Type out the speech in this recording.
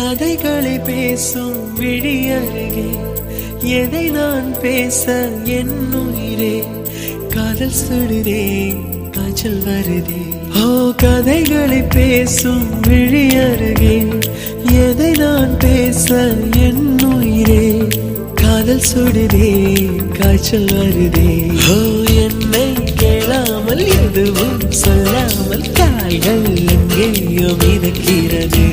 கதைகளை பேசும் விழி அருகே எதை நான் பேச என் உயிரே காதல் சுடுதே காய்ச்சல் வருதே ஓ கதைகளை பேசும் விழி அருகே எதை நான் பேச என் உயிரே காதல் சுடுதே காய்ச்சல் வருதே ஓ என்னை கேளாமல் எதுவும் சொல்லாமல் கால்கள் எங்கேயோ மிதக்கிறது